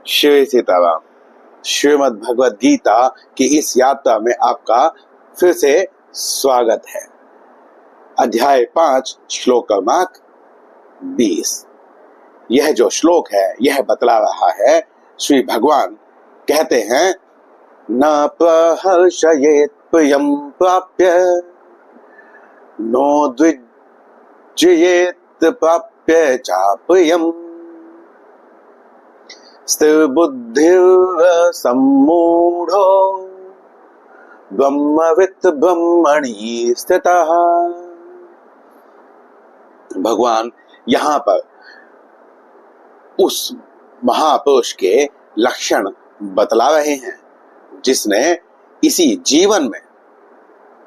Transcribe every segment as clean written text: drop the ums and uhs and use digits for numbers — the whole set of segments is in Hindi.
श्री सीताराम। श्रीमद् भगवद गीता की इस यात्रा में आपका फिर से स्वागत है। अध्याय 5 श्लोक क्रमांक 20। यह जो श्लोक है यह बतला रहा है, श्री भगवान कहते हैं, न प्रहर्षयेत् प्रियं प्राप्य नो द्विजयेत् प्राप्य चाप्रियम् स्थिरबुद्धिर्सम्मूढो ब्रह्मवित् ब्रह्मणि स्थितः। भगवान यहाँ पर उस महापुरुष के लक्षण बतला रहे हैं जिसने इसी जीवन में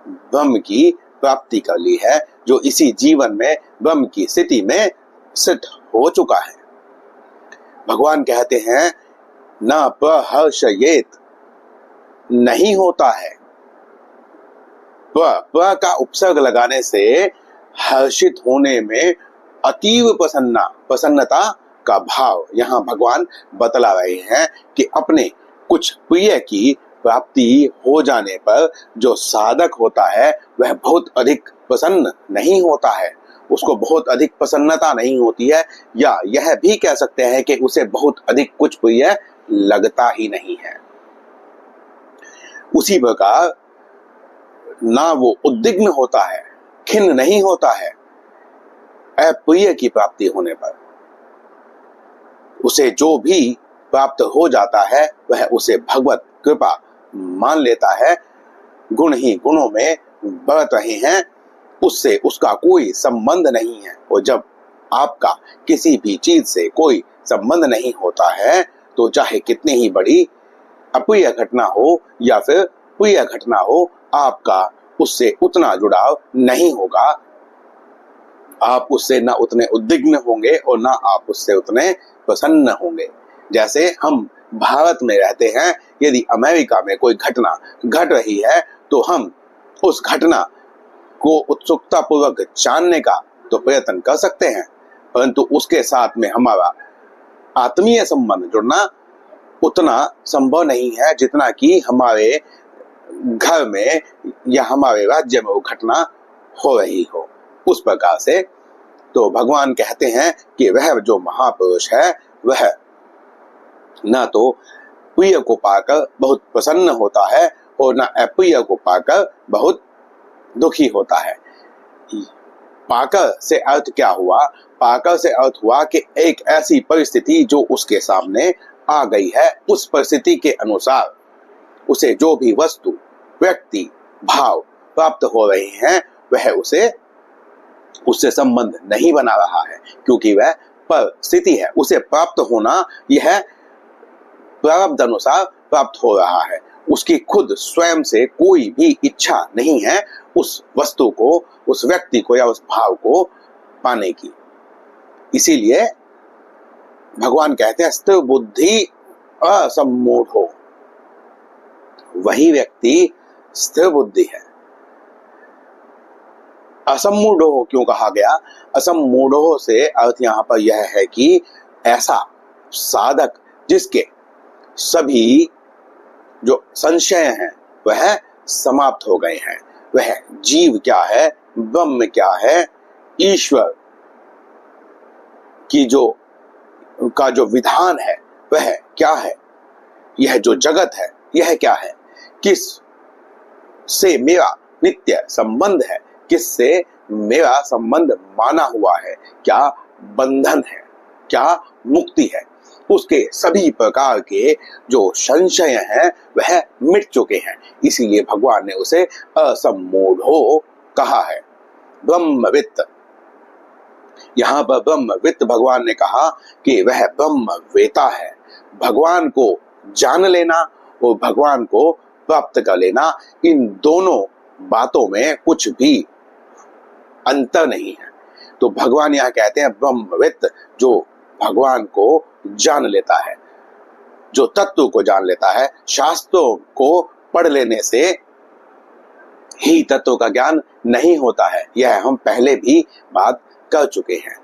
ब्रह्म की प्राप्ति कर ली है, जो इसी जीवन में ब्रह्म की स्थिति में स्थित हो चुका है। भगवान कहते हैं, न प्रहर्षयेत्, नहीं होता है। प्र का उपसर्ग लगाने से हर्षित होने में अतीव प्रसन्नता का भाव यहाँ भगवान बतला रहे हैं कि अपने कुछ प्रिय की प्राप्ति हो जाने पर जो साधक होता है वह बहुत अधिक प्रसन्न नहीं होता है, उसको बहुत अधिक प्रसन्नता नहीं होती है, या यह भी कह सकते हैं कि उसे बहुत अधिक कुछ प्रिय लगता ही नहीं है। उसी प्रकार ना वो उद्विग्न होता है, खिन्न नहीं होता है अप्रिय की प्राप्ति होने पर। उसे जो भी प्राप्त हो जाता है वह उसे भगवत कृपा मान लेता है। गुण ही गुणों में बढ़ रहे हैं, उससे उसका कोई संबंध नहीं है। और जब आपका किसी भी चीज से कोई संबंध नहीं होता है तो चाहे कितनी ही बड़ी अप्रिय घटना हो या फिर प्रिय घटना हो, आपका उससे उतना जुड़ाव नहीं होगा। आप उससे ना उतने उद्विग्न होंगे और ना आप उससे उतने प्रसन्न होंगे। जैसे हम भारत में रहते हैं, यदि अमेरिका में कोई घटना घट रही है तो हम उस घटना को उत्सुकता पूर्वक जानने का तो प्रयत्न कर सकते हैं, परंतु उसके साथ में हमारा आत्मीय संबंध जुड़ना उतना संभव नहीं है जितना कि हमारे घर में या हमारे राज्य में वो घटना हो रही हो। उस प्रकार से तो भगवान कहते हैं कि वह जो महापुरुष है वह न तो प्रिय को पाकर बहुत प्रसन्न होता है और न अप्रिय को पाकर बहुत दुखी होता है। पाकर से अर्थ क्या हुआ? पाकर से अर्थ हुआ कि एक ऐसी परिस्थिति जो उसके सामने आ गई है, उस परिस्थिति के अनुसार उसे जो भी वस्तु, व्यक्ति, भाव प्राप्त हो रहे हैं वह उससे संबंध नहीं बना रहा है, क्योंकि वह परिस्थिति है। उसे प्राप्त होना यह प्रारब्ध अनुसार प्राप्त हो रहा है। उसकी खुद स्वयं से कोई भी इच्छा नहीं है उस वस्तु को, उस व्यक्ति को या उस भाव को पाने की। इसीलिए भगवान कहते हैं, स्थिर बुद्धि असम्मूढ़ो, वही व्यक्ति स्थिर बुद्धि है। असम्मूढ़ो क्यों कहा गया? असम्मूढ़ो से अर्थ यहाँ पर यह है कि ऐसा साधक जिसके सभी जो संशय हैं वह समाप्त हो गए हैं। वह जीव क्या है, ब्रह्म क्या है, ईश्वर की जो विधान है वह क्या है, यह जो जगत है यह क्या है, किस से मेरा नित्य संबंध है, किससे मेरा संबंध माना हुआ है, क्या बंधन है, क्या मुक्ति है, उसके सभी प्रकार के जो संशय हैं वह मिट चुके हैं। इसीलिए भगवान ने उसे असम्मूढ़ो कहा है। ब्रह्मवित्, यहाँ पर ब्रह्मवित् भगवान ने कहा कि वह ब्रह्मवेता है। भगवान को जान लेना और भगवान को प्राप्त कर लेना, इन दोनों बातों में कुछ भी अंतर नहीं है। तो भगवान यहाँ कहते हैं ब्रह्मवित्, जो भगवान को जान लेता है, जो तत्व को जान लेता है। शास्त्रों को पढ़ लेने से ही तत्व का ज्ञान नहीं होता है, यह हम पहले भी बात कर चुके हैं।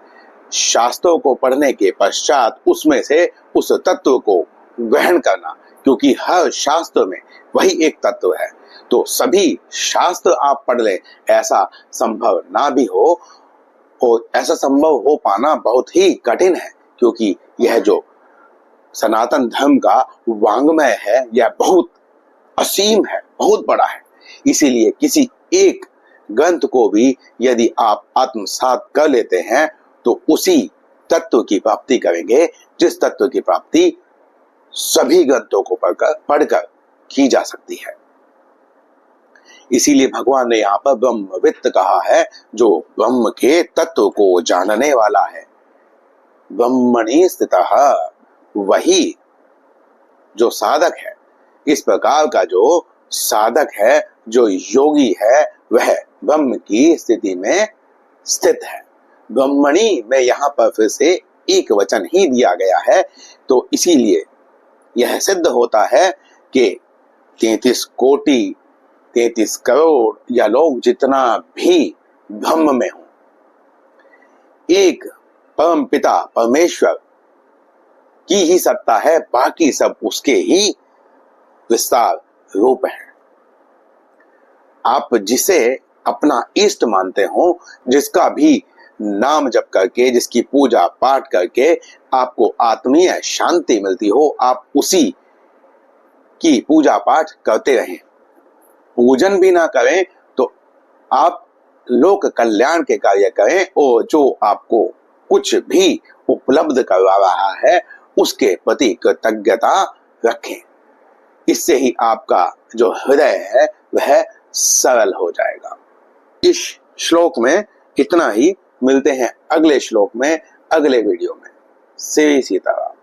शास्त्रों को पढ़ने के पश्चात उसमें से उस तत्व को ग्रहण करना, क्योंकि हर शास्त्र में वही एक तत्व है। तो सभी शास्त्र आप पढ़ लें, ऐसा संभव ना भी हो, और ऐसा संभव हो पाना बहुत ही कठिन है, क्योंकि यह जो सनातन धर्म का वांग्मय है यह बहुत असीम है, बहुत बड़ा है। इसीलिए किसी एक ग्रंथ को भी यदि आप आत्मसात कर लेते हैं तो उसी तत्व की प्राप्ति करेंगे जिस तत्व की प्राप्ति सभी ग्रंथों को पढ़कर की जा सकती है। इसीलिए भगवान ने यहाँ पर ब्रह्मवित्त कहा है, जो ब्रह्म के तत्व को जानने वाला है। ब्रह्मणि स्थितः, वही जो साधक है। इस प्रकार का जो साधक है, जो योगी है, वह ब्रह्म की स्थिति में स्थित है। ब्रह्मणि में यहाँ पर फिर से एक वचन ही दिया गया है, तो इसीलिए यह सिद्ध होता है कि 33 कोटि 33 करोड़ या लोग जितना भी ब्रह्म में हो, एक परम पिता परमेश्वर की ही सत्ता है, बाकी सब उसके ही विस्तार रूप है। आप जिसे अपना इष्ट मानते हो, जिसका भी नाम जप करके, जिसकी पूजा पाठ करके आपको आत्मीय शांति मिलती हो, आप उसी की पूजा पाठ करते रहें। पूजन भी ना करें तो आप लोक कल्याण के कार्य करें, और जो आपको कुछ भी उपलब्ध करवा रहा है उसके प्रति कृतज्ञता रखें। इससे ही आपका जो हृदय है वह सरल हो जाएगा। इस श्लोक में इतना ही। मिलते हैं अगले श्लोक में, अगले वीडियो में। श्री सीताराम।